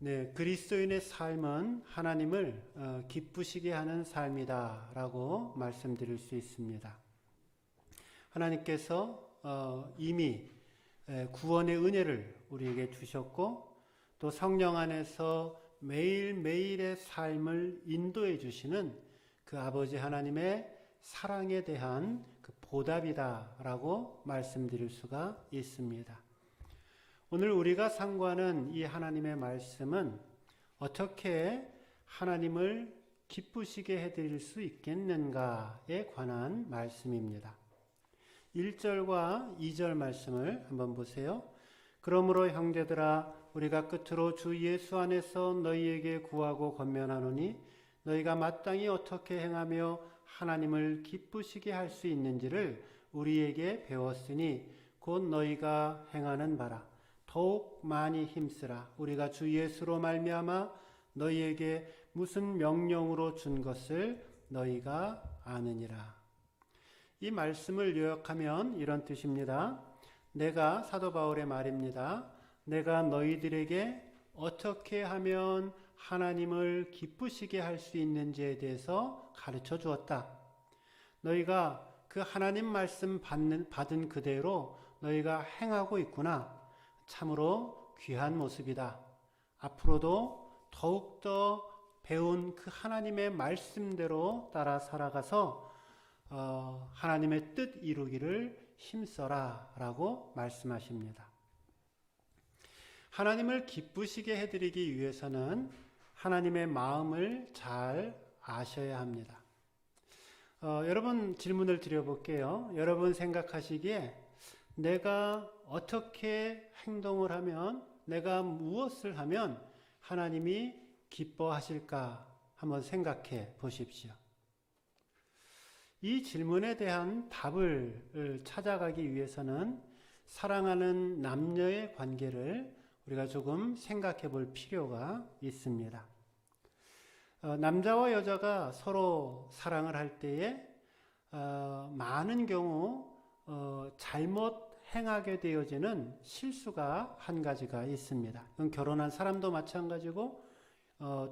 네, 그리스도인의 삶은 하나님을 기쁘시게 하는 삶이다 라고 말씀드릴 수 있습니다. 하나님께서 이미 구원의 은혜를 우리에게 주셨고 또 성령 안에서 매일매일의 삶을 인도해 주시는 그 아버지 하나님의 사랑에 대한 그 보답이다 라고 말씀드릴 수가 있습니다. 오늘 우리가 상고하는 이 하나님의 말씀은 어떻게 하나님을 기쁘시게 해드릴 수 있겠는가에 관한 말씀입니다. 1절과 2절 말씀을 한번 보세요. 그러므로 형제들아 우리가 끝으로 주 예수 안에서 너희에게 구하고 권면하노니 너희가 마땅히 어떻게 행하며 하나님을 기쁘시게 할 수 있는지를 우리에게 배웠으니 곧 너희가 행하는 바라. 더욱 많이 힘쓰라. 우리가 주 예수로 말미암아 너희에게 무슨 명령으로 준 것을 너희가 아느니라. 이 말씀을 요약하면 이런 뜻입니다. 내가 사도 바울의 말입니다. 내가 너희들에게 어떻게 하면 하나님을 기쁘시게 할 수 있는지에 대해서 가르쳐 주었다. 너희가 그 하나님 말씀 받은 그대로 너희가 행하고 있구나. 참으로 귀한 모습이다. 앞으로도 더욱더 배운 그 하나님의 말씀대로 따라 살아가서 하나님의 뜻 이루기를 힘써라 라고 말씀하십니다. 하나님을 기쁘시게 해드리기 위해서는 하나님의 마음을 잘 아셔야 합니다. 여러분 질문을 드려볼게요. 여러분 생각하시기에 내가 어떻게 행동을 하면, 내가 무엇을 하면 하나님이 기뻐하실까 한번 생각해 보십시오. 이 질문에 대한 답을 찾아가기 위해서는 사랑하는 남녀의 관계를 우리가 조금 생각해 볼 필요가 있습니다. 남자와 여자가 서로 사랑을 할 때에 많은 경우 잘못 행하게 되어지는 실수가 한 가지가 있습니다. 이건 결혼한 사람도 마찬가지고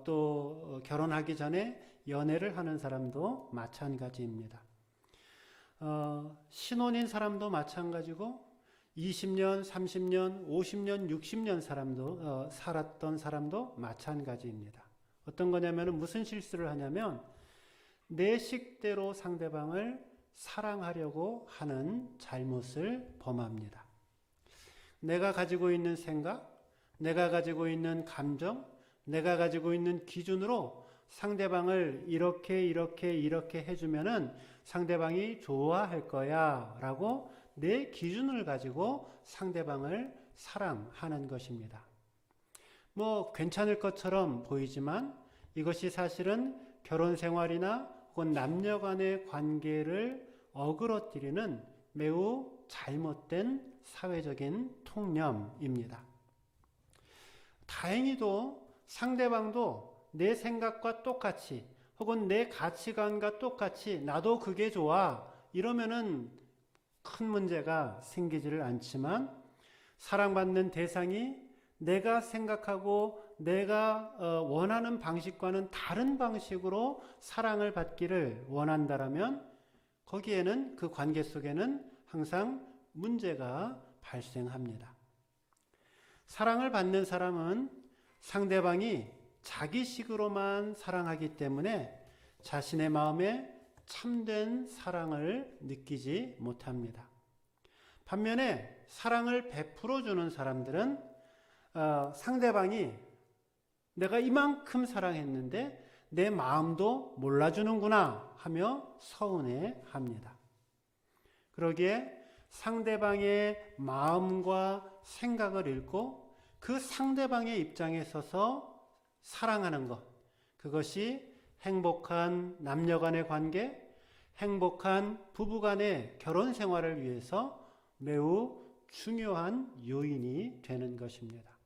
또 결혼하기 전에 연애를 하는 사람도 마찬가지입니다. 신혼인 사람도 마찬가지고 20년, 30년, 50년, 60년 사람도 살았던 사람도 마찬가지입니다. 어떤 거냐면 무슨 실수를 하냐면 내 식대로 상대방을 사랑하려고 하는 잘못을 범합니다. 내가 가지고 있는 생각, 내가 가지고 있는 감정, 내가 가지고 있는 기준으로 상대방을 이렇게 해주면은 상대방이 좋아할 거야 라고 내 기준을 가지고 상대방을 사랑하는 것입니다. 뭐 괜찮을 것처럼 보이지만 이것이 사실은 결혼 생활이나 혹은 남녀 간의 관계를 어그러뜨리는 매우 잘못된 사회적인 통념입니다. 다행히도 상대방도 내 생각과 똑같이 혹은 내 가치관과 똑같이 나도 그게 좋아 이러면은 큰 문제가 생기지를 않지만 사랑받는 대상이 내가 생각하고 내가 원하는 방식과는 다른 방식으로 사랑을 받기를 원한다라면 거기에는 그 관계 속에는 항상 문제가 발생합니다. 사랑을 받는 사람은 상대방이 자기식으로만 사랑하기 때문에 자신의 마음에 참된 사랑을 느끼지 못합니다. 반면에 사랑을 베풀어 주는 사람들은 상대방이 내가 이만큼 사랑했는데 내 마음도 몰라주는구나 하며 서운해합니다. 그러기에 상대방의 마음과 생각을 읽고 그 상대방의 입장에 서서 사랑하는 것, 그것이 행복한 남녀 간의 관계, 행복한 부부 간의 결혼 생활을 위해서 매우 중요한 요인이 되는 것입니다.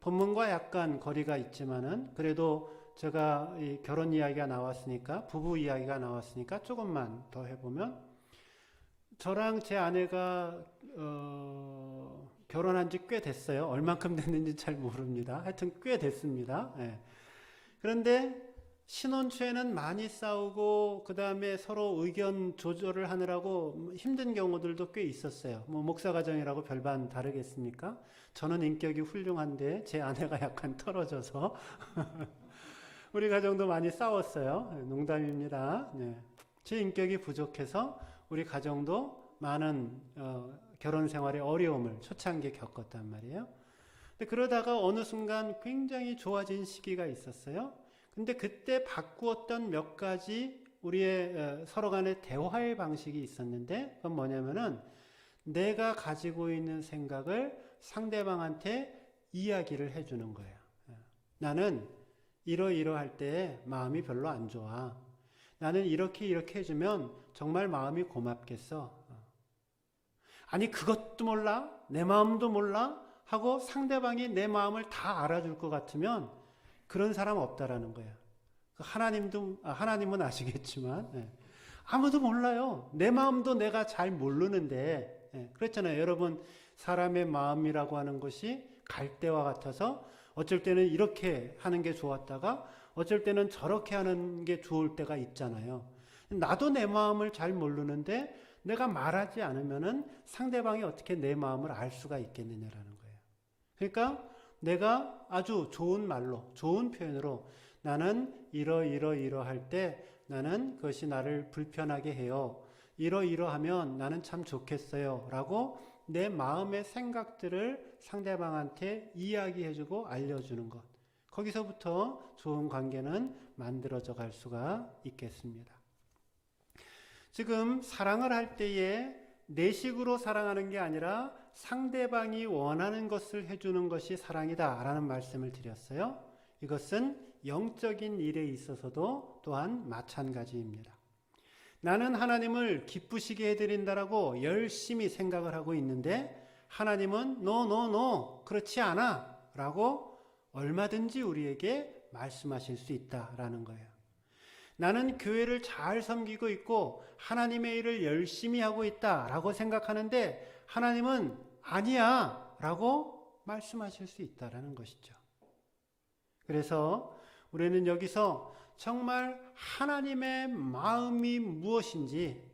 본문과 약간 거리가 있지만은 그래도 제가 이 결혼 이야기가 나왔으니까, 부부 이야기가 나왔으니까 조금만 더 해보면, 저랑 제 아내가 결혼한 지 꽤 됐어요. 얼만큼 됐는지 잘 모릅니다. 하여튼 꽤 됐습니다. 예. 그런데 신혼 초에는 많이 싸우고 그 다음에 서로 의견 조절을 하느라고 힘든 경우들도 꽤 있었어요. 뭐 목사 가정이라고 별반 다르겠습니까? 저는 인격이 훌륭한데 제 아내가 약간 떨어져서 우리 가정도 많이 싸웠어요. 농담입니다. 네. 제 인격이 부족해서 우리 가정도 많은 결혼 생활의 어려움을 초창기에 겪었단 말이에요. 근데 그러다가 어느 순간 굉장히 좋아진 시기가 있었어요. 근데 그때 바꾸었던 몇 가지 우리의 서로 간의 대화의 방식이 있었는데 그건 뭐냐면은 내가 가지고 있는 생각을 상대방한테 이야기를 해주는 거예요. 나는 이러이러할 때 마음이 별로 안 좋아. 나는 이렇게 해주면 정말 마음이 고맙겠어. 아니 그것도 몰라? 내 마음도 몰라? 하고 상대방이 내 마음을 다 알아줄 것 같으면 그런 사람 없다라는 거예요. 하나님은 아시겠지만 아무도 몰라요. 내 마음도 내가 잘 모르는데 그렇잖아요. 여러분 사람의 마음이라고 하는 것이 갈대와 같아서 어쩔 때는 이렇게 하는 게 좋았다가 어쩔 때는 저렇게 하는 게 좋을 때가 있잖아요. 나도 내 마음을 잘 모르는데 내가 말하지 않으면은 상대방이 어떻게 내 마음을 알 수가 있겠느냐라는 거예요. 그러니까 내가 아주 좋은 말로, 좋은 표현으로 나는 이러할 때 나는 그것이 나를 불편하게 해요. 이러하면 나는 참 좋겠어요. 라고 내 마음의 생각들을 상대방한테 이야기해주고 알려주는 것. 거기서부터 좋은 관계는 만들어져 갈 수가 있겠습니다. 지금 사랑을 할 때에 내 식으로 사랑하는 게 아니라 상대방이 원하는 것을 해주는 것이 사랑이다 라는 말씀을 드렸어요. 이것은 영적인 일에 있어서도 또한 마찬가지입니다. 나는 하나님을 기쁘시게 해드린다라고 열심히 생각을 하고 있는데 하나님은 No, 그렇지 않아 라고 얼마든지 우리에게 말씀하실 수 있다라는 거예요. 나는 교회를 잘 섬기고 있고 하나님의 일을 열심히 하고 있다라고 생각하는데 하나님은 아니야 라고 말씀하실 수 있다라는 것이죠. 그래서 우리는 여기서 정말 하나님의 마음이 무엇인지,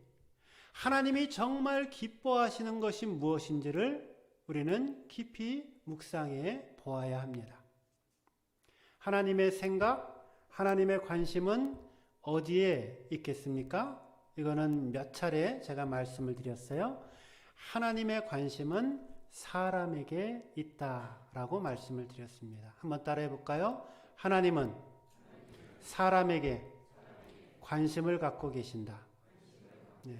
하나님이 정말 기뻐하시는 것이 무엇인지를 우리는 깊이 묵상해 보아야 합니다. 하나님의 생각, 하나님의 관심은 어디에 있겠습니까? 이거는 몇 차례 제가 말씀을 드렸어요. 하나님의 관심은 사람에게 있다라고 말씀을 드렸습니다. 한번 따라해 볼까요? 하나님은 사람에게 관심을 갖고 계신다. 네.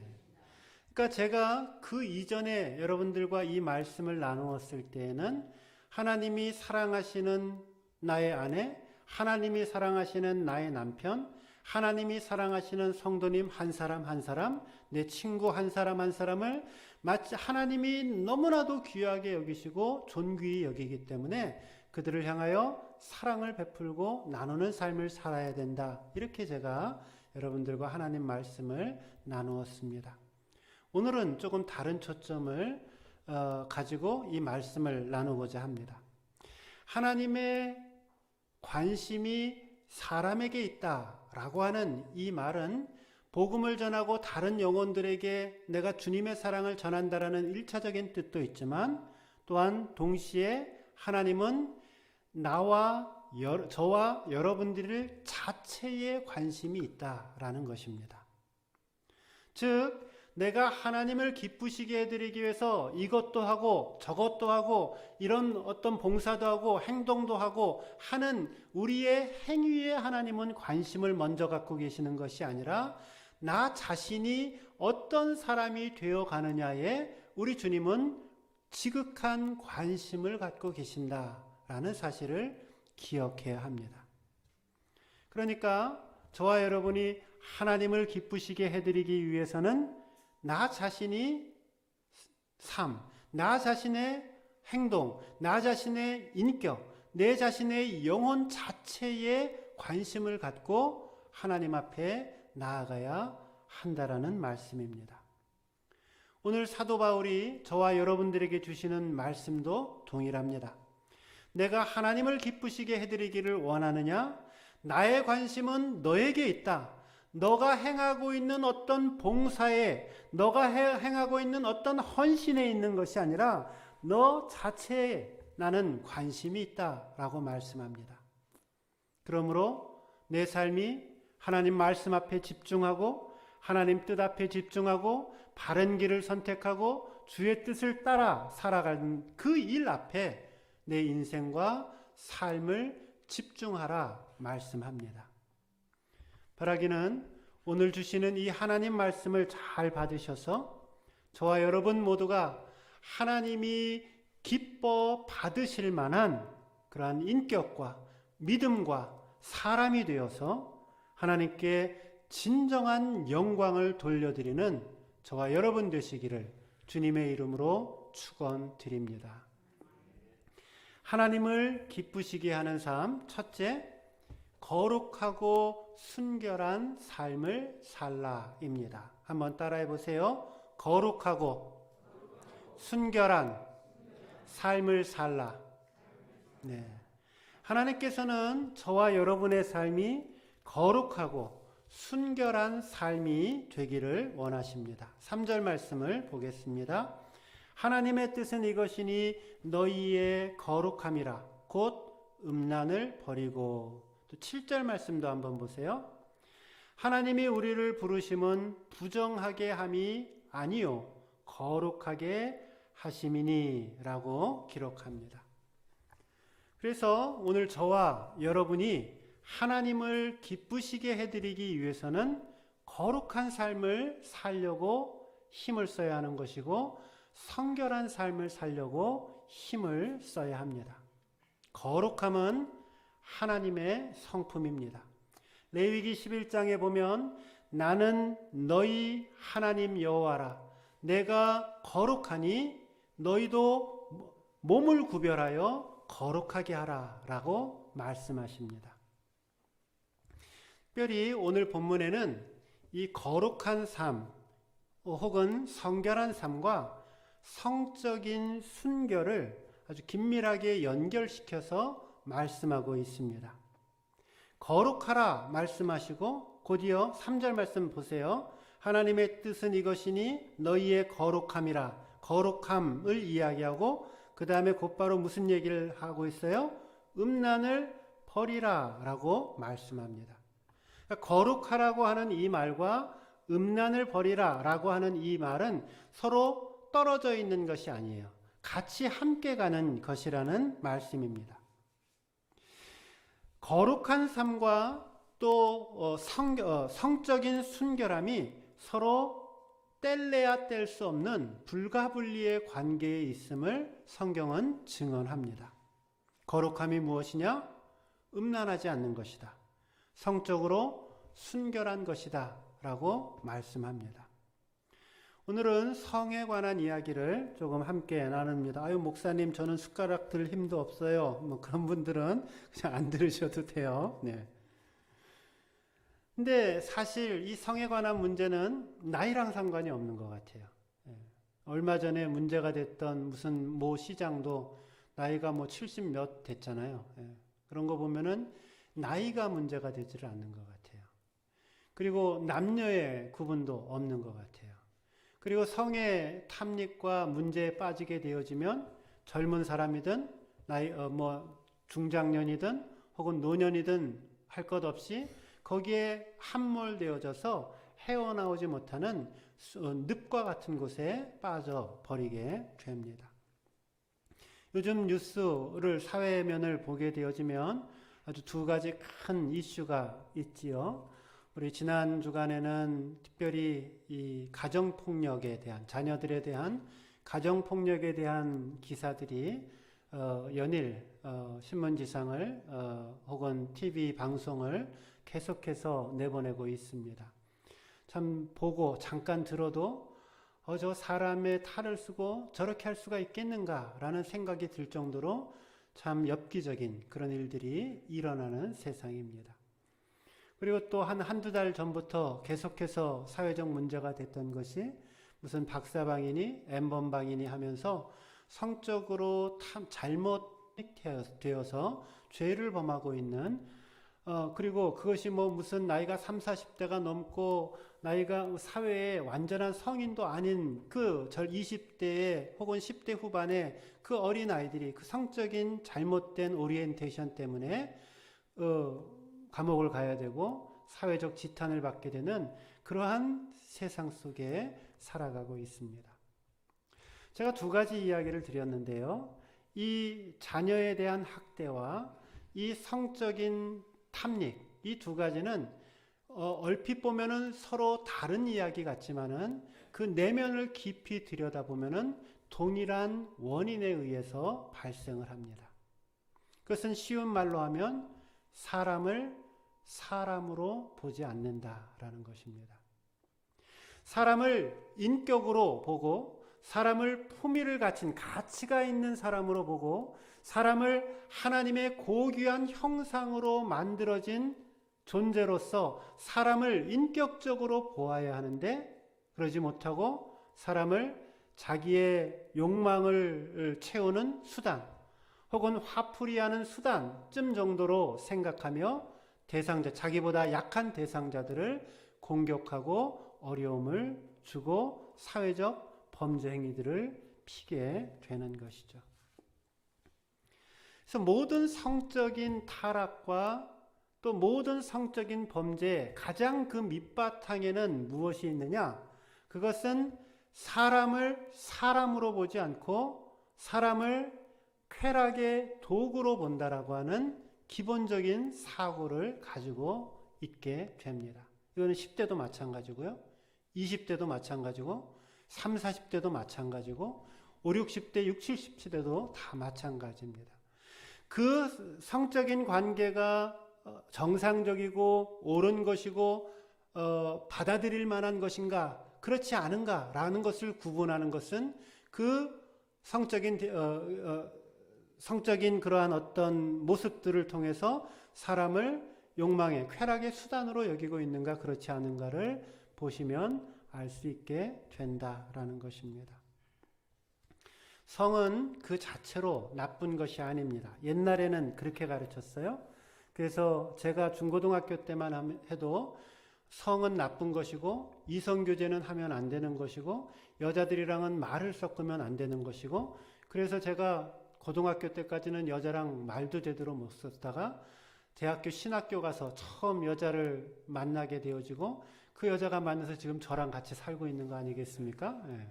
그러니까 제가 그 이전에 여러분들과 이 말씀을 나누었을 때에는 하나님이 사랑하시는 나의 아내, 하나님이 사랑하시는 나의 남편, 하나님이 사랑하시는 성도님 한 사람 한 사람, 내 친구 한 사람을 마치 하나님이 너무나도 귀하게 여기시고 존귀히 여기기 때문에 그들을 향하여 사랑을 베풀고 나누는 삶을 살아야 된다. 이렇게 제가 여러분들과 하나님 말씀을 나누었습니다. 오늘은 조금 다른 초점을 가지고 이 말씀을 나누고자 합니다. 하나님의 관심이 사람에게 있다라고 하는 이 말은 복음을 전하고 다른 영혼들에게 내가 주님의 사랑을 전한다라는 1차적인 뜻도 있지만 또한 동시에 하나님은 저와 여러분들 자체에 관심이 있다라는 것입니다. 즉 내가 하나님을 기쁘시게 해드리기 위해서 이것도 하고 저것도 하고 이런 어떤 봉사도 하고 행동도 하고 하는 우리의 행위에 하나님은 관심을 먼저 갖고 계시는 것이 아니라 나 자신이 어떤 사람이 되어 가느냐에 우리 주님은 지극한 관심을 갖고 계신다라는 사실을 기억해야 합니다. 그러니까 저와 여러분이 하나님을 기쁘시게 해드리기 위해서는 나 자신이 삶, 나 자신의 행동, 나 자신의 인격, 내 자신의 영혼 자체에 관심을 갖고 하나님 앞에 나아가야 한다라는 말씀입니다. 오늘 사도 바울이 저와 여러분들에게 주시는 말씀도 동일합니다. 내가 하나님을 기쁘시게 해드리기를 원하느냐? 나의 관심은 너에게 있다. 너가 행하고 있는 어떤 봉사에, 너가 행하고 있는 어떤 헌신에 있는 것이 아니라 너 자체에 나는 관심이 있다라고 말씀합니다. 그러므로 내 삶이 하나님 말씀 앞에 집중하고 하나님 뜻 앞에 집중하고 바른 길을 선택하고 주의 뜻을 따라 살아가는 그 일 앞에 내 인생과 삶을 집중하라 말씀합니다. 바라기는 오늘 주시는 이 하나님 말씀을 잘 받으셔서 저와 여러분 모두가 하나님이 기뻐 받으실 만한 그러한 인격과 믿음과 사람이 되어서 하나님께 진정한 영광을 돌려드리는 저와 여러분 되시기를 주님의 이름으로 축원드립니다. 하나님을 기쁘시게 하는 삶, 첫째, 거룩하고 순결한 삶을 살라입니다. 한번 따라해 보세요. 거룩하고 순결한 삶을 살라. 네. 하나님께서는 저와 여러분의 삶이 거룩하고 순결한 삶이 되기를 원하십니다. 3절 말씀을 보겠습니다. 하나님의 뜻은 이것이니 너희의 거룩함이라 곧 음란을 버리고. 또 7절 말씀도 한번 보세요. 하나님이 우리를 부르심은 부정하게 함이 아니요 거룩하게 하심이니 라고 기록합니다. 그래서 오늘 저와 여러분이 하나님을 기쁘시게 해드리기 위해서는 거룩한 삶을 살려고 힘을 써야 하는 것이고 성결한 삶을 살려고 힘을 써야 합니다. 거룩함은 하나님의 성품입니다. 레위기 11장에 보면 나는 너희 하나님 여호와라. 내가 거룩하니 너희도 몸을 구별하여 거룩하게 하라 라고 말씀하십니다. 특별히 오늘 본문에는 이 거룩한 삶 혹은 성결한 삶과 성적인 순결을 아주 긴밀하게 연결시켜서 말씀하고 있습니다. 거룩하라 말씀하시고 곧이어 3절 말씀 보세요. 하나님의 뜻은 이것이니 너희의 거룩함이라. 거룩함을 이야기하고 그 다음에 곧바로 무슨 얘기를 하고 있어요? 음란을 버리라 라고 말씀합니다. 그러니까 거룩하라고 하는 이 말과 음란을 버리라 라고 하는 이 말은 서로 떨어져 있는 것이 아니에요. 같이 함께 가는 것이라는 말씀입니다. 거룩한 삶과 또 성적인 순결함이 서로 뗄래야 뗄 수 없는 불가분리의 관계에 있음을 성경은 증언합니다. 거룩함이 무엇이냐? 음란하지 않는 것이다. 성적으로 순결한 것이다 라고 말씀합니다. 오늘은 성에 관한 이야기를 조금 함께 나눕니다. 아유 목사님 저는 숟가락 들 힘도 없어요. 뭐 그런 분들은 그냥 안 들으셔도 돼요. 네. 근데 사실 이 성에 관한 문제는 나이랑 상관이 없는 것 같아요. 네. 얼마 전에 문제가 됐던 무슨 모 시장도 나이가 뭐 70 몇 됐잖아요. 네. 그런 거 보면은 나이가 문제가 되지를 않는 것 같아요. 그리고 남녀의 구분도 없는 것 같아요. 그리고 성의 탐닉과 문제에 빠지게 되어지면 젊은 사람이든 중장년이든 혹은 노년이든 할 것 없이 거기에 함몰되어져서 헤어나오지 못하는 늪과 같은 곳에 빠져버리게 됩니다. 요즘 뉴스를 사회면을 보게 되어지면 아주 두 가지 큰 이슈가 있지요. 우리 지난 주간에는 특별히 이 가정폭력에 대한 자녀들에 대한 가정폭력에 대한 기사들이 연일 신문지상을 혹은 TV 방송을 계속해서 내보내고 있습니다. 참 보고 잠깐 들어도 저 사람의 탈을 쓰고 저렇게 할 수가 있겠는가라는 생각이 들 정도로 참 엽기적인 그런 일들이 일어나는 세상입니다. 그리고 또 한두 달 전부터 계속해서 사회적 문제가 됐던 것이 무슨 박사방이니 N번방이니 하면서 성적으로 잘못되어서 죄를 범하고 있는 그리고 그것이 뭐 무슨 나이가 30, 40대가 넘고 나이가 사회에 완전한 성인도 아닌 그 20대에 혹은 10대 후반에 그 어린 아이들이 그 성적인 잘못된 오리엔테이션 때문에 감옥을 가야 되고 사회적 지탄을 받게 되는 그러한 세상 속에 살아가고 있습니다. 제가 두 가지 이야기를 드렸는데요. 이 자녀에 대한 학대와 이 성적인 탐닉, 이 두 가지는 얼핏 보면은 서로 다른 이야기 같지만은 그 내면을 깊이 들여다보면은 동일한 원인에 의해서 발생을 합니다. 그것은 쉬운 말로 하면 사람을 사람으로 보지 않는다라는 것입니다. 사람을 인격으로 보고 사람을 품위를 갖춘 가치가 있는 사람으로 보고 사람을 하나님의 고귀한 형상으로 만들어진 존재로서 사람을 인격적으로 보아야 하는데 그러지 못하고 사람을 자기의 욕망을 채우는 수단 혹은 화풀이하는 수단쯤 정도로 생각하며 자기보다 약한 대상자들을 공격하고 어려움을 주고 사회적 범죄 행위들을 피게 되는 것이죠. 그래서 모든 성적인 타락과 또 모든 성적인 범죄의 가장 그 밑바탕에는 무엇이 있느냐? 그것은 사람을 사람으로 보지 않고 사람을 쾌락의 도구로 본다라고 하는 기본적인 사고를 가지고 있게 됩니다. 이거는 10대도 마찬가지고요. 20대도 마찬가지고 30, 40대도 마찬가지고 5, 60대, 60, 70대도 다 마찬가지입니다. 그 성적인 관계가 정상적이고 옳은 것이고 받아들일 만한 것인가 그렇지 않은가라는 것을 구분하는 것은 그 성적인 그러한 어떤 모습들을 통해서 사람을 욕망의 쾌락의 수단으로 여기고 있는가 그렇지 않은가를 보시면 알 수 있게 된다라는 것입니다. 성은 그 자체로 나쁜 것이 아닙니다. 옛날에는 그렇게 가르쳤어요. 그래서 제가 중고등학교 때만 해도 성은 나쁜 것이고 이성교제는 하면 안 되는 것이고 여자들이랑은 말을 섞으면 안 되는 것이고 그래서 제가 고등학교 때까지는 여자랑 말도 제대로 못 썼다가 대학교 신학교 가서 처음 여자를 만나게 되어지고 그 여자가 만나서 지금 저랑 같이 살고 있는 거 아니겠습니까? 예.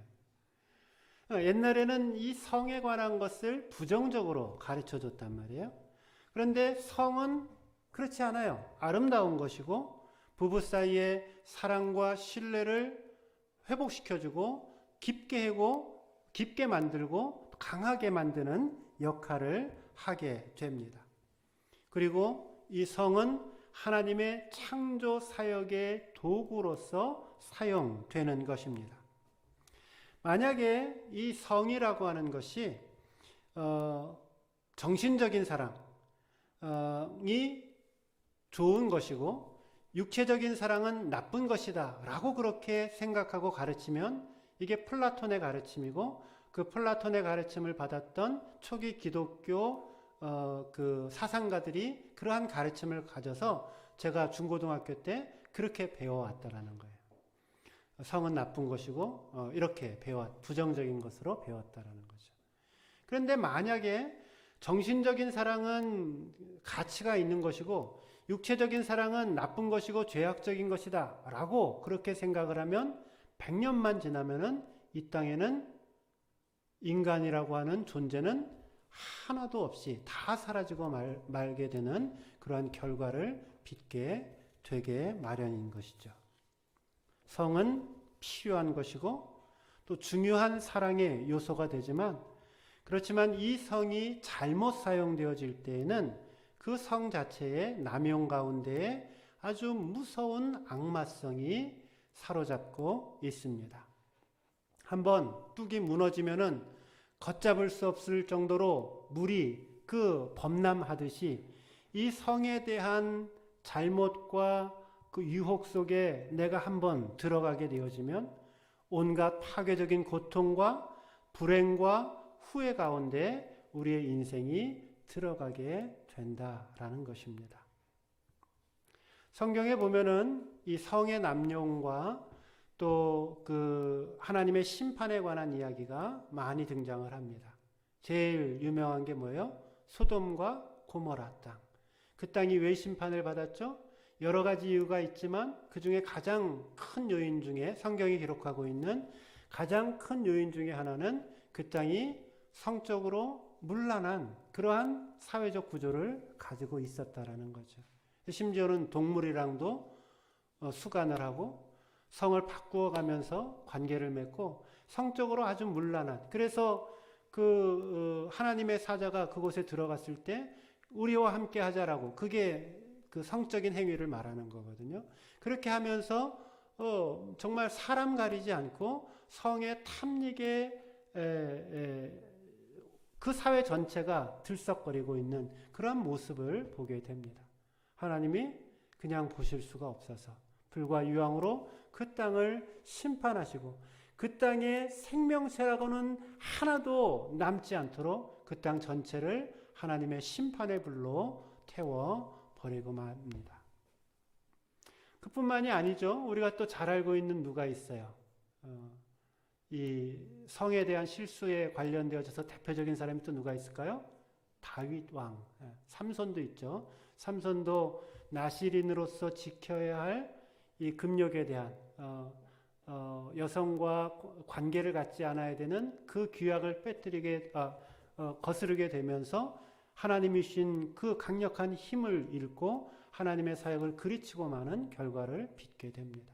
옛날에는 이 성에 관한 것을 부정적으로 가르쳐 줬단 말이에요. 그런데 성은 그렇지 않아요. 아름다운 것이고 부부 사이의 사랑과 신뢰를 회복시켜주고 깊게 만들고 강하게 만드는 역할을 하게 됩니다. 그리고 이 성은 하나님의 창조 사역의 도구로서 사용되는 것입니다. 만약에 이 성이라고 하는 것이 정신적인 사랑이 좋은 것이고 육체적인 사랑은 나쁜 것이다 라고 그렇게 생각하고 가르치면 이게 플라톤의 가르침이고 그 플라톤의 가르침을 받았던 초기 기독교 그 사상가들이 그러한 가르침을 가져서 제가 중고등학교 때 그렇게 배워왔다라는 거예요. 성은 나쁜 것이고 이렇게 부정적인 것으로 배웠다라는 거죠. 그런데 만약에 정신적인 사랑은 가치가 있는 것이고 육체적인 사랑은 나쁜 것이고 죄악적인 것이다 라고 그렇게 생각을 하면 100년만 지나면은 이 땅에는 인간이라고 하는 존재는 하나도 없이 다 사라지고 말게 되는 그러한 결과를 빚게 되게 마련인 것이죠. 성은 필요한 것이고 또 중요한 사랑의 요소가 되지만 그렇지만 이 성이 잘못 사용되어질 때에는 그 성 자체의 남용 가운데에 아주 무서운 악마성이 사로잡고 있습니다. 한번 뚝이 무너지면은 걷잡을 수 없을 정도로 물이 그 범람하듯이 이 성에 대한 잘못과 그 유혹 속에 내가 한번 들어가게 되어지면 온갖 파괴적인 고통과 불행과 후회 가운데 우리의 인생이 들어가게 된다라는 것입니다. 성경에 보면은 이 성의 남용과 또 그 하나님의 심판에 관한 이야기가 많이 등장을 합니다. 제일 유명한 게 뭐예요? 소돔과 고모라 땅. 그 땅이 왜 심판을 받았죠? 여러 가지 이유가 있지만 그 중에 가장 큰 요인 중에 성경이 기록하고 있는 가장 큰 요인 중에 하나는 그 땅이 성적으로 문란한 그러한 사회적 구조를 가지고 있었다라는 거죠. 심지어는 동물이랑도 수간을 하고 성을 바꾸어 가면서 관계를 맺고 성적으로 아주 문란한, 그래서 그 하나님의 사자가 그곳에 들어갔을 때 우리와 함께 하자라고, 그게 그 성적인 행위를 말하는 거거든요. 그렇게 하면서 정말 사람 가리지 않고 성에 탐닉에 그 사회 전체가 들썩거리고 있는 그런 모습을 보게 됩니다. 하나님이 그냥 보실 수가 없어서 불과 유황으로 그 땅을 심판하시고 그 땅에 생명체라고는 하나도 남지 않도록 그 땅 전체를 하나님의 심판의 불로 태워버리고 맙니다. 그뿐만이 아니죠. 우리가 또 잘 알고 있는 누가 있어요. 이 성에 대한 실수에 관련되어져서 대표적인 사람이 또 누가 있을까요? 다윗 왕, 삼손도 있죠. 삼손도 나시린으로서 지켜야 할 이 금욕에 대한 여성과 관계를 갖지 않아야 되는 그 규약을 거스르게 되면서 하나님이 주신 그 강력한 힘을 잃고 하나님의 사역을 그리치고 마는 결과를 빚게 됩니다.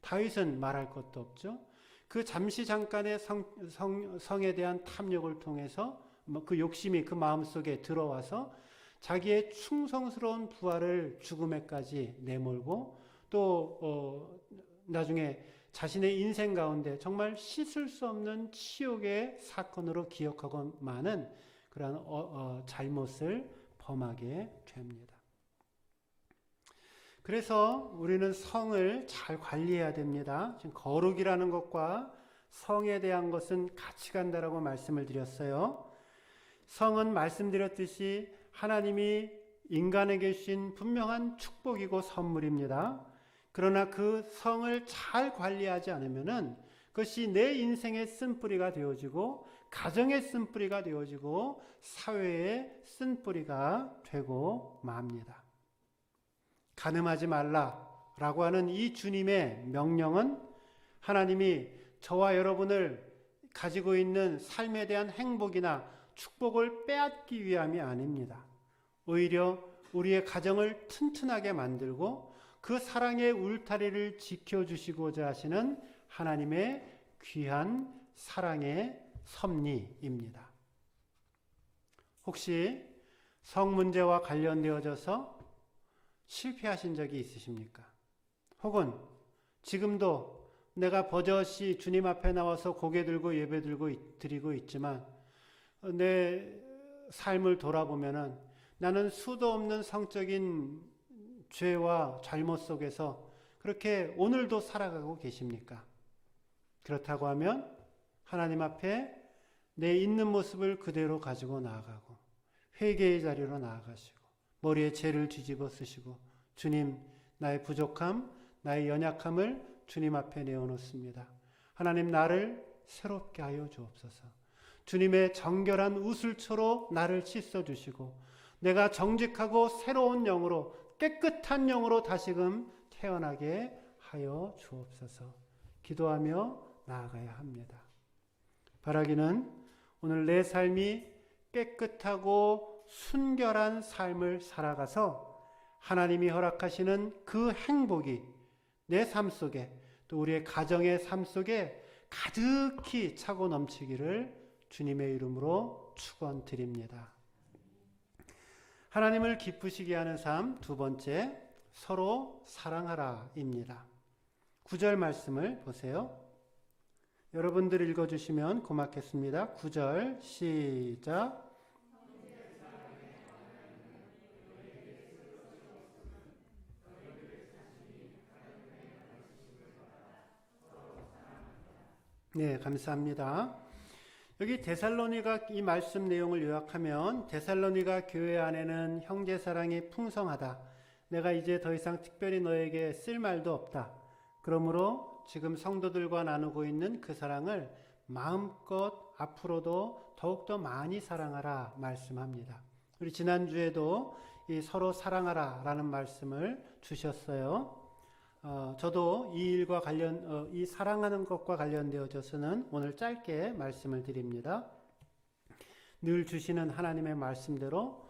다윗은 말할 것도 없죠. 그 잠시 잠깐의 성에 대한 탐욕을 통해서 그 욕심이 그 마음속에 들어와서 자기의 충성스러운 부하를 죽음에까지 내몰고 또 나중에 자신의 인생 가운데 정말 씻을 수 없는 치욕의 사건으로 기억하고 많은 그러한 잘못을 범하게 됩니다. 그래서 우리는 성을 잘 관리해야 됩니다. 지금 거룩이라는 것과 성에 대한 것은 같이 간다라고 말씀을 드렸어요. 성은 말씀드렸듯이 하나님이 인간에게 주신 분명한 축복이고 선물입니다. 그러나 그 성을 잘 관리하지 않으면은 그것이 내 인생의 쓴뿌리가 되어지고 가정의 쓴뿌리가 되어지고 사회의 쓴뿌리가 되고 맙니다. 간음하지 말라라고 하는 이 주님의 명령은 하나님이 저와 여러분을 가지고 있는 삶에 대한 행복이나 축복을 빼앗기 위함이 아닙니다. 오히려 우리의 가정을 튼튼하게 만들고 그 사랑의 울타리를 지켜주시고자 하시는 하나님의 귀한 사랑의 섭리입니다. 혹시 성 문제와 관련되어져서 실패하신 적이 있으십니까? 혹은 지금도 내가 버젓이 주님 앞에 나와서 고개 들고 예배 드리고 있지만 내 삶을 돌아보면은 나는 수도 없는 성적인 죄와 잘못 속에서 그렇게 오늘도 살아가고 계십니까? 그렇다고 하면 하나님 앞에 내 있는 모습을 그대로 가지고 나아가고 회개의 자리로 나아가시고 머리에 죄를 뒤집어 쓰시고 주님, 나의 부족함, 나의 연약함을 주님 앞에 내어놓습니다. 하나님, 나를 새롭게 하여 주옵소서. 주님의 정결한 우슬초로 나를 씻어주시고 내가 정직하고 새로운 영으로 깨끗한 영으로 다시금 태어나게 하여 주옵소서. 기도하며 나아가야 합니다. 바라기는 오늘 내 삶이 깨끗하고 순결한 삶을 살아가서 하나님이 허락하시는 그 행복이 내 삶 속에 또 우리의 가정의 삶 속에 가득히 차고 넘치기를 주님의 이름으로 축원드립니다. 하나님을 기쁘시게 하는 삶 두 번째, 서로 사랑하라입니다. 9절 말씀을 보세요. 여러분들 읽어주시면 고맙겠습니다. 9절 시작. 네, 감사합니다. 여기 데살로니가 이 말씀 내용을 요약하면 데살로니가 교회 안에는 형제 사랑이 풍성하다. 내가 이제 더 이상 특별히 너에게 쓸 말도 없다. 그러므로 지금 성도들과 나누고 있는 그 사랑을 마음껏 앞으로도 더욱더 많이 사랑하라 말씀합니다. 우리 지난주에도 이 서로 사랑하라 라는 말씀을 주셨어요. 저도 이 일과 이 사랑하는 것과 관련되어져서는 오늘 짧게 말씀을 드립니다. 늘 주시는 하나님의 말씀대로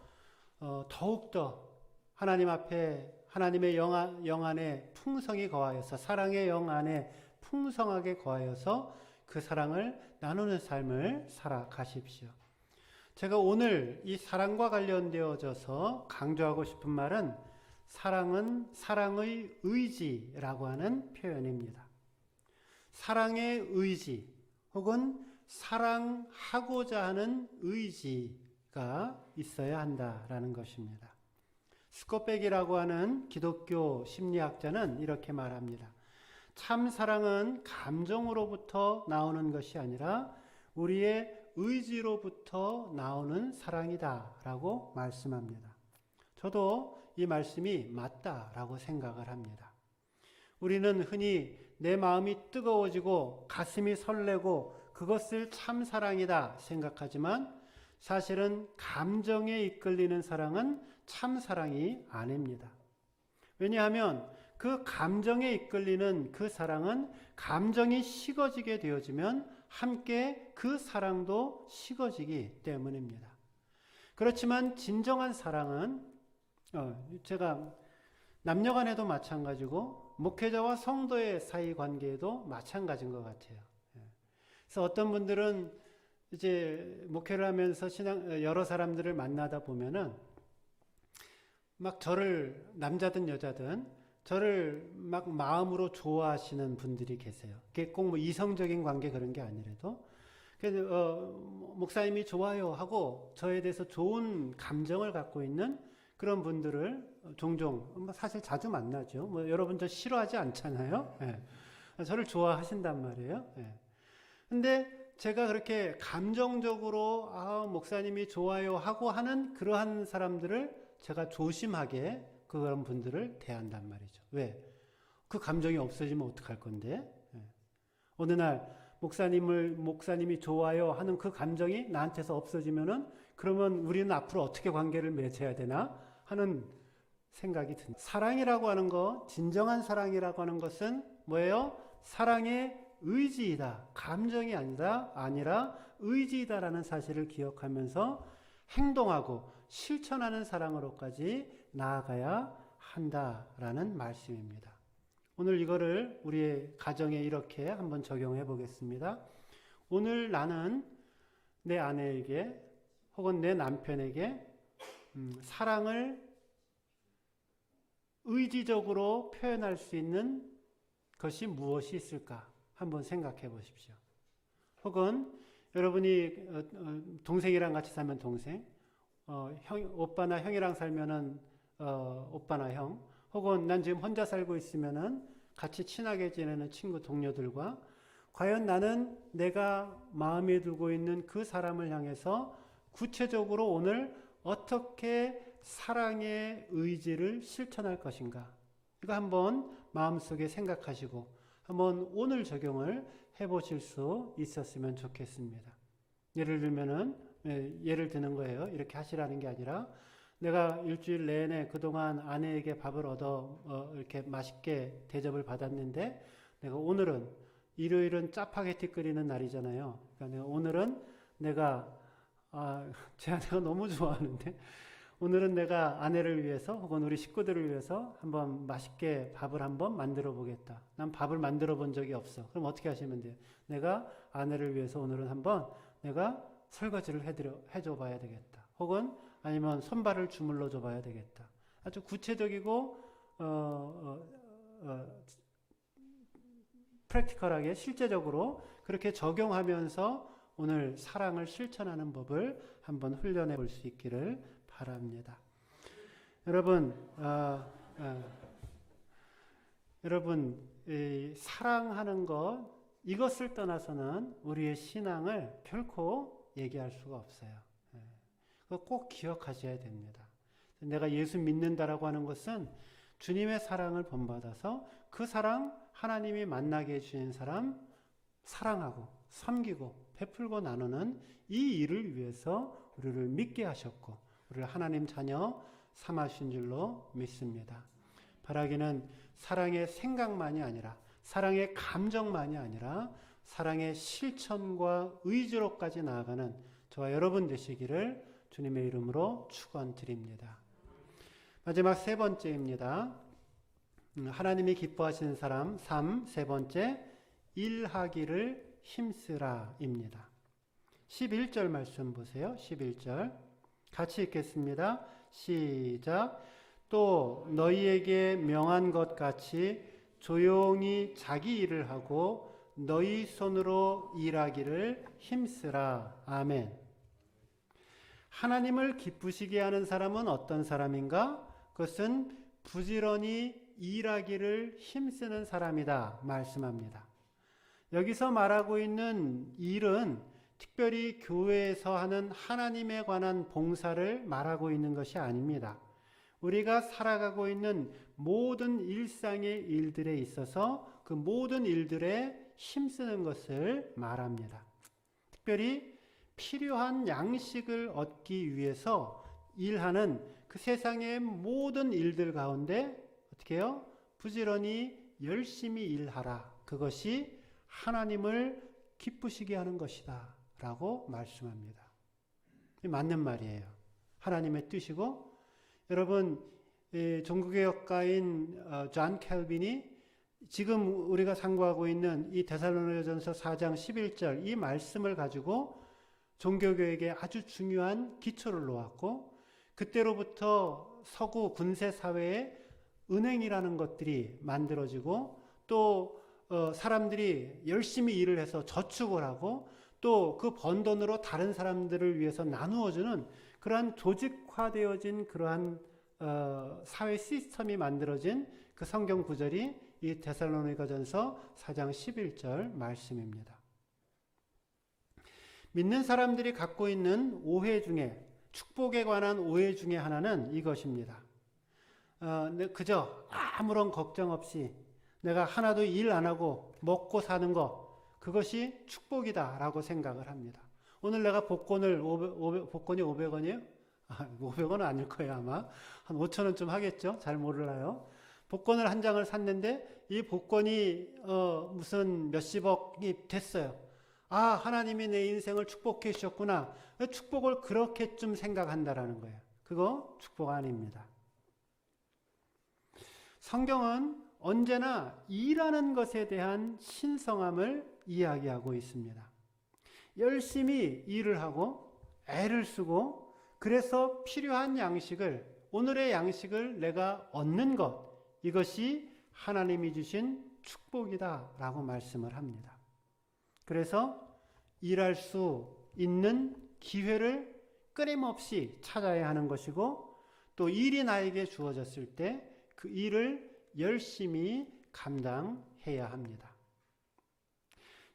더욱더 하나님 앞에 하나님의 영 안에 풍성이 거하여서 사랑의 영 안에 풍성하게 거하여서 그 사랑을 나누는 삶을 살아가십시오. 제가 오늘 이 사랑과 관련되어져서 강조하고 싶은 말은 사랑은 사랑의 의지라고 하는 표현입니다. 사랑의 의지 혹은 사랑하고자 하는 의지가 있어야 한다라는 것입니다. 스콧백이라고 하는 기독교 심리학자는 이렇게 말합니다. 참 사랑은 감정으로부터 나오는 것이 아니라 우리의 의지로부터 나오는 사랑이다라고 말씀합니다. 저도 이 말씀이 맞다라고 생각을 합니다. 우리는 흔히 내 마음이 뜨거워지고 가슴이 설레고 그것을 참 사랑이다 생각하지만 사실은 감정에 이끌리는 사랑은 참 사랑이 아닙니다. 왜냐하면 그 감정에 이끌리는 그 사랑은 감정이 식어지게 되어지면 함께 그 사랑도 식어지기 때문입니다. 그렇지만 진정한 사랑은 제가 남녀간에도 마찬가지고 목회자와 성도의 사이 관계에도 마찬가지인 것 같아요. 그래서 어떤 분들은 이제 목회를 하면서 여러 사람들을 만나다 보면은 막 저를 남자든 여자든 저를 막 마음으로 좋아하시는 분들이 계세요. 그게 꼭 뭐 이성적인 관계 그런 게 아니라도 목사님이 좋아요 하고 저에 대해서 좋은 감정을 갖고 있는 그런 분들을 종종 사실 자주 만나죠. 뭐 여러분 저 싫어하지 않잖아요. 예. 저를 좋아하신단 말이에요. 예. 근데 제가 그렇게 감정적으로 목사님이 좋아요 하고 하는 그러한 사람들을 제가 조심하게 그런 분들을 대한단 말이죠. 왜? 그 감정이 없어지면 어떡할 건데? 예. 어느 날 목사님이 좋아요 하는 그 감정이 나한테서 없어지면은 그러면 우리는 앞으로 어떻게 관계를 맺어야 되나 하는 생각이 듭니다. 사랑이라고 하는 거, 진정한 사랑이라고 하는 것은 뭐예요? 사랑의 의지이다. 감정이 아니라 의지이다라는 사실을 기억하면서 행동하고 실천하는 사랑으로까지 나아가야 한다라는 말씀입니다. 오늘 이거를 우리의 가정에 이렇게 한번 적용해 보겠습니다. 오늘 나는 내 아내에게 혹은 내 남편에게 사랑을 의지적으로 표현할 수 있는 것이 무엇이 있을까? 한번 생각해 보십시오. 혹은 여러분이 동생이랑 같이 살면 동생, 오빠나 형이랑 살면은 오빠나 형, 혹은 난 지금 혼자 살고 있으면은 같이 친하게 지내는 친구 동료들과 과연 나는 내가 마음에 두고 있는 그 사람을 향해서 구체적으로 오늘 어떻게 사랑의 의지를 실천할 것인가? 이거 한번 마음속에 생각하시고 한번 오늘 적용을 해보실 수 있었으면 좋겠습니다. 예를 드는 거예요. 이렇게 하시라는 게 아니라 내가 일주일 내내 그동안 아내에게 밥을 이렇게 맛있게 대접을 받았는데 내가 오늘은 일요일은 짜파게티 끓이는 날이잖아요. 그러니까 오늘은 제 아내가 너무 좋아하는데 오늘은 내가 아내를 위해서 혹은 우리 식구들을 위해서 한번 맛있게 밥을 한번 만들어 보겠다. 난 밥을 만들어 본 적이 없어. 그럼 어떻게 하시면 돼요? 내가 아내를 위해서 오늘은 한번 내가 설거지를 해줘 봐야 되겠다. 혹은 아니면 손발을 주물러 줘 봐야 되겠다. 아주 구체적이고 프랙티컬하게 실제적으로 그렇게 적용하면서 오늘 사랑을 실천하는 법을 한번 훈련해 볼 수 있기를 바랍니다. 여러분, 여러분, 사랑하는 것, 이것을 떠나서는 우리의 신앙을 결코 얘기할 수가 없어요. 그거 꼭 기억하셔야 됩니다. 내가 예수 믿는다라고 하는 것은 주님의 사랑을 본받아서 그 사랑, 하나님이 만나게 해주신 사람 사랑하고 섬기고 베풀고 나누는 이 일을 위해서 우리를 믿게 하셨고 우리를 하나님 자녀 삼으신 줄로 믿습니다. 바라기는 사랑의 생각만이 아니라 사랑의 감정만이 아니라 사랑의 실천과 의지로까지 나아가는 저와 여러분 되시기를 주님의 이름으로 축원드립니다. 마지막 세 번째입니다. 하나님이 기뻐하시는 사람 3. 세 번째, 일하기를 힘쓰라입니다. 11절 말씀 보세요. 11절 같이 읽겠습니다. 시작. 또 너희에게 명한 것 같이 조용히 자기 일을 하고 너희 손으로 일하기를 힘쓰라. 아멘. 하나님을 기쁘시게 하는 사람은 어떤 사람인가? 그것은 부지런히 일하기를 힘쓰는 사람이다 말씀합니다. 여기서 말하고 있는 일은 특별히 교회에서 하는 하나님에 관한 봉사를 말하고 있는 것이 아닙니다. 우리가 살아가고 있는 모든 일상의 일들에 있어서 그 모든 일들에 힘쓰는 것을 말합니다. 특별히 필요한 양식을 얻기 위해서 일하는 그 세상의 모든 일들 가운데 어떻게 해요? 부지런히 열심히 일하라. 그것이 하나님을 기쁘시게 하는 것이다 라고 말씀합니다. 맞는 말이에요. 하나님의 뜻이고 여러분 종교개혁가인 존 켈빈이 지금 우리가 상고하고 있는 이 데살로니가전서 4장 11절 이 말씀을 가지고 종교개혁에 아주 중요한 기초를 놓았고 그때로부터 서구 군세 사회에 은행이라는 것들이 만들어지고 또 사람들이 열심히 일을 해서 저축을 하고 또 그 번 돈으로 다른 사람들을 위해서 나누어주는 그러한 조직화되어진 그러한 사회 시스템이 만들어진 그 성경 구절이 이 데살로니가전서 4장 11절 말씀입니다. 믿는 사람들이 갖고 있는 오해 중에 축복에 관한 오해 중에 하나는 이것입니다. 그저 아무런 걱정 없이 내가 하나도 일 안 하고 먹고 사는 거 그것이 축복이다라고 생각을 합니다. 오늘 내가 복권이 500원이에요? 500원은 아닐 거예요 아마. 한 5,000원쯤 하겠죠? 잘 몰라요. 복권을 한 장을 샀는데 이 복권이 무슨 몇십억이 됐어요. 아, 하나님이 내 인생을 축복해 주셨구나. 축복을 그렇게쯤 생각한다라는 거예요. 그거 축복 아닙니다. 성경은 언제나 일하는 것에 대한 신성함을 이야기하고 있습니다. 열심히 일을 하고 애를 쓰고 그래서 필요한 양식을 오늘의 양식을 내가 얻는 것 이것이 하나님이 주신 축복이다 라고 말씀을 합니다. 그래서 일할 수 있는 기회를 끊임없이 찾아야 하는 것이고 또 일이 나에게 주어졌을 때 그 일을 열심히 감당해야 합니다.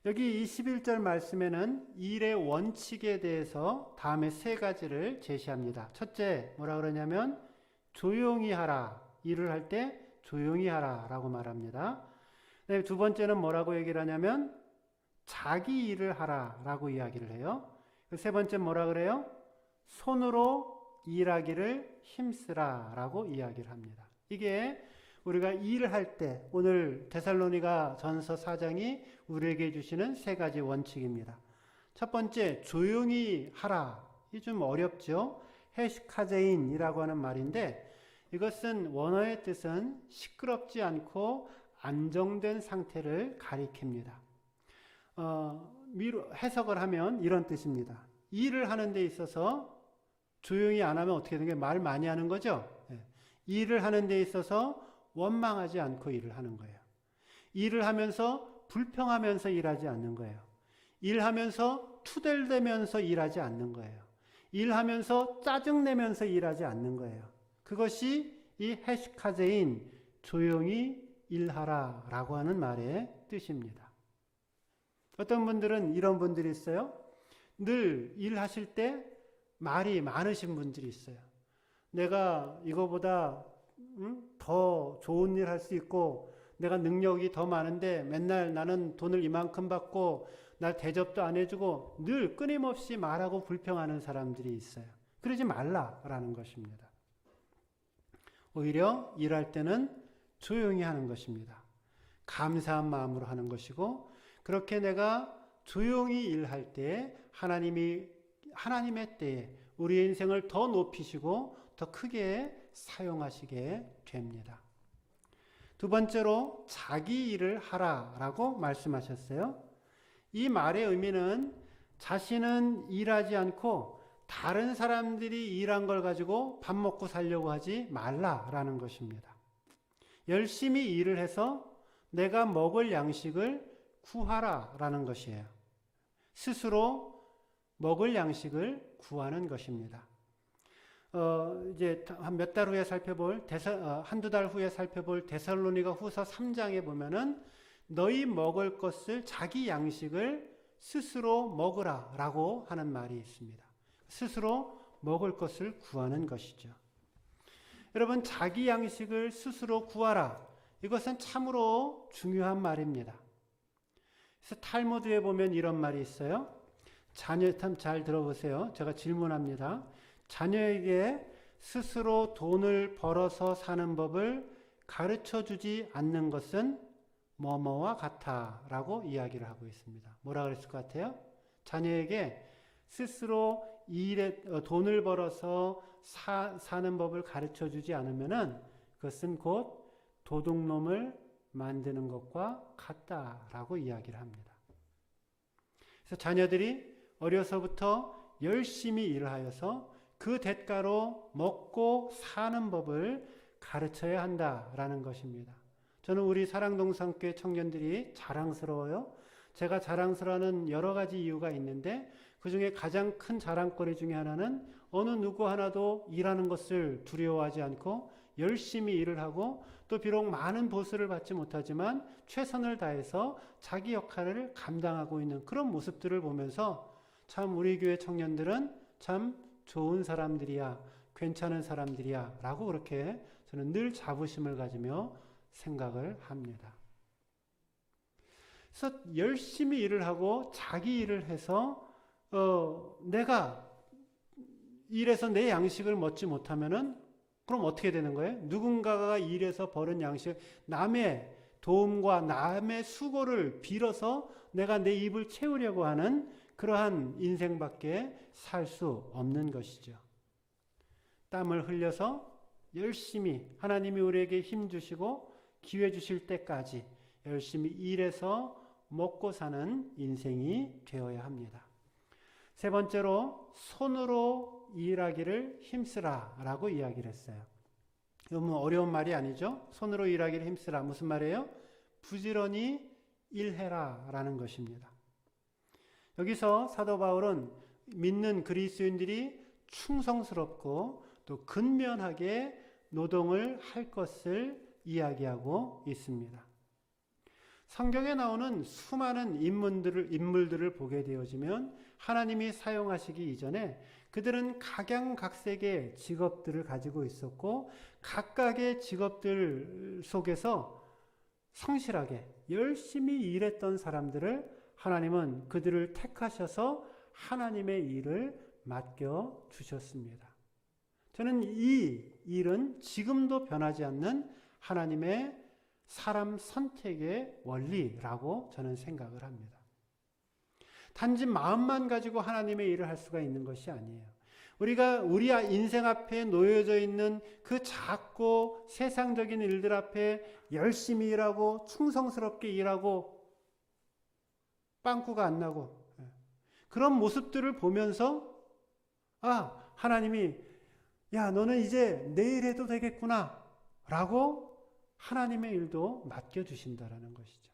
여기 21절 말씀에는 일의 원칙에 대해서 다음에 세 가지를 제시합니다. 첫째 뭐라 그러냐면 조용히 하라. 일을 할 때 조용히 하라 라고 말합니다. 두 번째는 뭐라고 얘기를 하냐면 자기 일을 하라 라고 이야기를 해요. 세 번째 뭐라 그래요? 손으로 일하기를 힘쓰라 라고 이야기를 합니다. 이게 우리가 일을 할 때 오늘 데살로니가 전서 4장이 우리에게 주시는 세 가지 원칙입니다. 첫 번째 조용히 하라. 이 좀 어렵죠. 헤시카제인이라고 하는 말인데 이것은 원어의 뜻은 시끄럽지 않고 안정된 상태를 가리킵니다. 해석을 하면 이런 뜻입니다. 일을 하는 데 있어서 조용히 안 하면 어떻게 되는 게 말 많이 하는 거죠. 일을 하는 데 있어서 원망하지 않고 일을 하는 거예요. 일을 하면서 불평하면서 일하지 않는 거예요. 일하면서 투덜대면서 일하지 않는 거예요. 일하면서 짜증내면서 일하지 않는 거예요. 그것이 이 헤시카제인 조용히 일하라 라고 하는 말의 뜻입니다. 어떤 분들은 이런 분들이 있어요. 늘 일하실 때 말이 많으신 분들이 있어요. 내가 이거보다 더 좋은 일 할 수 있고 내가 능력이 더 많은데 맨날 나는 돈을 이만큼 받고 날 대접도 안 해주고 늘 끊임없이 말하고 불평하는 사람들이 있어요. 그러지 말라라는 것입니다. 오히려 일할 때는 조용히 하는 것입니다. 감사한 마음으로 하는 것이고 그렇게 내가 조용히 일할 때 하나님의 때에 우리의 인생을 더 높이시고 더 크게 사용하시게 됩니다. 두 번째로 자기 일을 하라라고 말씀하셨어요. 이 말의 의미는 자신은 일하지 않고 다른 사람들이 일한 걸 가지고 밥 먹고 살려고 하지 말라라는 것입니다. 열심히 일을 해서 내가 먹을 양식을 구하라라는 것이에요. 스스로 먹을 양식을 구하는 것입니다. 이제 몇 달 후에 한두 달 후에 살펴볼 데살로니가 후서 3장에 보면은 너희 먹을 것을 자기 양식을 스스로 먹으라 라고 하는 말이 있습니다. 스스로 먹을 것을 구하는 것이죠. 여러분, 자기 양식을 스스로 구하라. 이것은 참으로 중요한 말입니다. 그래서 탈무드에 보면 이런 말이 있어요. 잘 들어보세요. 제가 질문합니다. 자녀에게 스스로 돈을 벌어서 사는 법을 가르쳐 주지 않는 것은 뭐뭐와 같아 라고 이야기를 하고 있습니다. 뭐라 그랬을 것 같아요? 자녀에게 스스로 돈을 벌어서 사는 법을 가르쳐 주지 않으면은 그것은 곧 도둑놈을 만드는 것과 같다라고 이야기를 합니다. 그래서 자녀들이 어려서부터 열심히 일을 하여서 그 대가로 먹고 사는 법을 가르쳐야 한다라는 것입니다. 저는 우리 사랑동산교회 청년들이 자랑스러워요. 제가 자랑스러워하는 여러 가지 이유가 있는데 그 중에 가장 큰 자랑거리 중에 하나는 어느 누구 하나도 일하는 것을 두려워하지 않고 열심히 일을 하고 또 비록 많은 보수를 받지 못하지만 최선을 다해서 자기 역할을 감당하고 있는 그런 모습들을 보면서 참 우리 교회 청년들은 참 좋은 사람들이야, 괜찮은 사람들이야 라고 그렇게 저는 늘 자부심을 가지며 생각을 합니다. 그래서 열심히 일을 하고 자기 일을 해서 내가 일해서 내 양식을 먹지 못하면은 그럼 어떻게 되는 거예요? 누군가가 일해서 버는 양식, 남의 도움과 남의 수고를 빌어서 내가 내 입을 채우려고 하는 그러한 인생밖에 살 수 없는 것이죠. 땀을 흘려서 열심히 하나님이 우리에게 힘 주시고 기회 주실 때까지 열심히 일해서 먹고 사는 인생이 되어야 합니다. 세 번째로 손으로 일하기를 힘쓰라 라고 이야기를 했어요. 이건 뭐 어려운 말이 아니죠. 손으로 일하기를 힘쓰라. 무슨 말이에요? 부지런히 일해라 라는 것입니다. 여기서 사도 바울은 믿는 그리스도인들이 충성스럽고 또 근면하게 노동을 할 것을 이야기하고 있습니다. 성경에 나오는 수많은 인물들을 보게 되어지면 하나님이 사용하시기 이전에 그들은 각양각색의 직업들을 가지고 있었고 각각의 직업들 속에서 성실하게 열심히 일했던 사람들을 하나님은 그들을 택하셔서 하나님의 일을 맡겨 주셨습니다. 저는 이 일은 지금도 변하지 않는 하나님의 사람 선택의 원리라고 저는 생각을 합니다. 단지 마음만 가지고 하나님의 일을 할 수가 있는 것이 아니에요. 우리가 우리 인생 앞에 놓여져 있는 그 작고 세상적인 일들 앞에 열심히 일하고 충성스럽게 일하고 빵꾸가 안 나고 그런 모습들을 보면서 하나님이 야 너는 이제 내일 해도 되겠구나 라고 하나님의 일도 맡겨주신다라는 것이죠.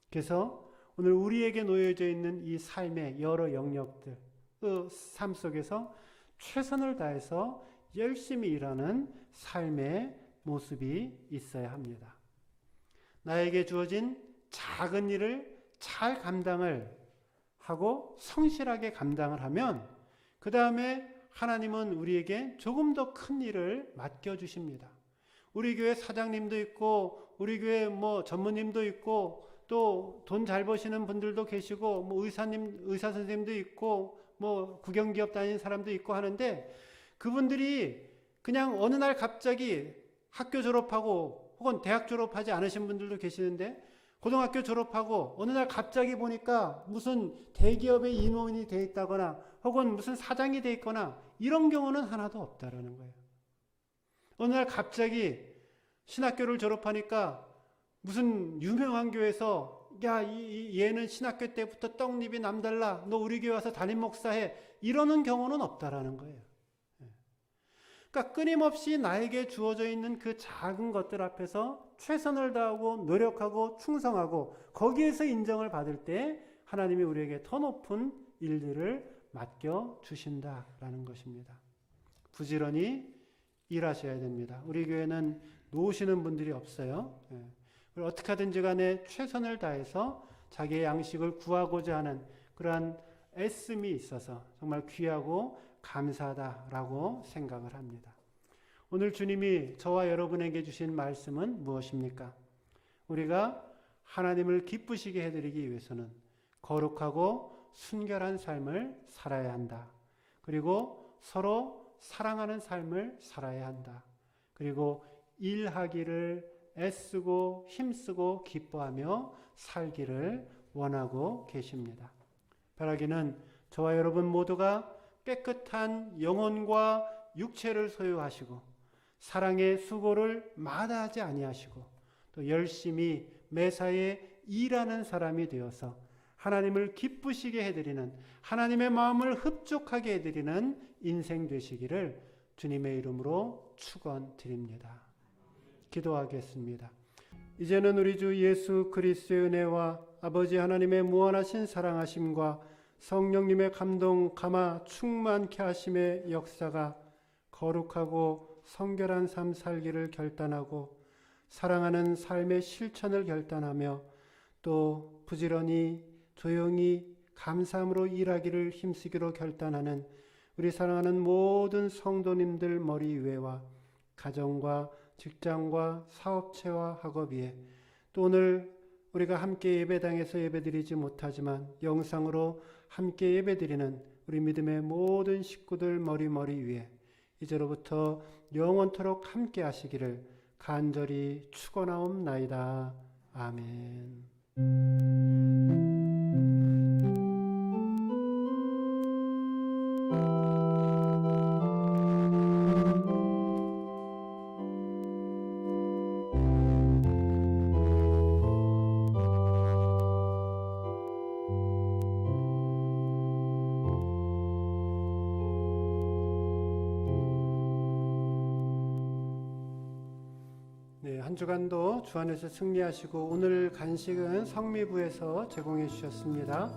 그래서 오늘 우리에게 놓여져 있는 이 삶의 여러 영역들, 그 삶 속에서 최선을 다해서 열심히 일하는 삶의 모습이 있어야 합니다. 나에게 주어진 작은 일을 잘 감당을 하고 성실하게 감당을 하면 그 다음에 하나님은 우리에게 조금 더 큰 일을 맡겨주십니다. 우리 교회 사장님도 있고 우리 교회 뭐 전무님도 있고 또 돈 잘 버시는 분들도 계시고 뭐 의사 선생님도 있고 뭐 국영기업 다니는 사람도 있고 하는데 그분들이 그냥 어느 날 갑자기 학교 졸업하고 혹은 대학 졸업하지 않으신 분들도 계시는데 고등학교 졸업하고 어느 날 갑자기 보니까 무슨 대기업의 임원이 돼 있다거나 혹은 무슨 사장이 돼 있거나 이런 경우는 하나도 없다라는 거예요. 어느 날 갑자기 신학교를 졸업하니까 무슨 유명한 교회에서 야, 얘는 신학교 때부터 떡잎이 남달라. 너 우리 교회 와서 담임 목사해. 이러는 경우는 없다라는 거예요. 그러니까 끊임없이 나에게 주어져 있는 그 작은 것들 앞에서 최선을 다하고 노력하고 충성하고 거기에서 인정을 받을 때 하나님이 우리에게 더 높은 일들을 맡겨주신다라는 것입니다. 부지런히 일하셔야 됩니다. 우리 교회는 놓으시는 분들이 없어요. 어떻게 하든지 간에 최선을 다해서 자기의 양식을 구하고자 하는 그러한 애씀이 있어서 정말 귀하고 감사하다라고 생각을 합니다. 오늘 주님이 저와 여러분에게 주신 말씀은 무엇입니까? 우리가 하나님을 기쁘시게 해드리기 위해서는 거룩하고 순결한 삶을 살아야 한다. 그리고 서로 사랑하는 삶을 살아야 한다. 그리고 일하기를 애쓰고 힘쓰고 기뻐하며 살기를 원하고 계십니다. 바라기는 저와 여러분 모두가 깨끗한 영혼과 육체를 소유하시고 사랑의 수고를 마다하지 아니하시고 또 열심히 매사에 일하는 사람이 되어서 하나님을 기쁘시게 해드리는 하나님의 마음을 흡족하게 해드리는 인생 되시기를 주님의 이름으로 축원드립니다. 기도하겠습니다. 이제는 우리 주 예수 그리스도의 은혜와 아버지 하나님의 무한하신 사랑하심과 성령님의 감동 감화 충만케 하심의 역사가 거룩하고 성결한 삶 살기를 결단하고 사랑하는 삶의 실천을 결단하며 또 부지런히 조용히 감사함으로 일하기를 힘쓰기로 결단하는 우리 사랑하는 모든 성도님들 머리 위에와 가정과 직장과 사업체와 학업 위에 또 오늘 우리가 함께 예배당에서 예배드리지 못하지만 영상으로 함께 예배드리는 우리 믿음의 모든 식구들 머리 위에 이제로부터 영원토록 함께 하시기를 간절히 축원하옵나이다. 아멘. 한 주간도 주 안에서 승리하시고 오늘 간식은 성미부에서 제공해 주셨습니다.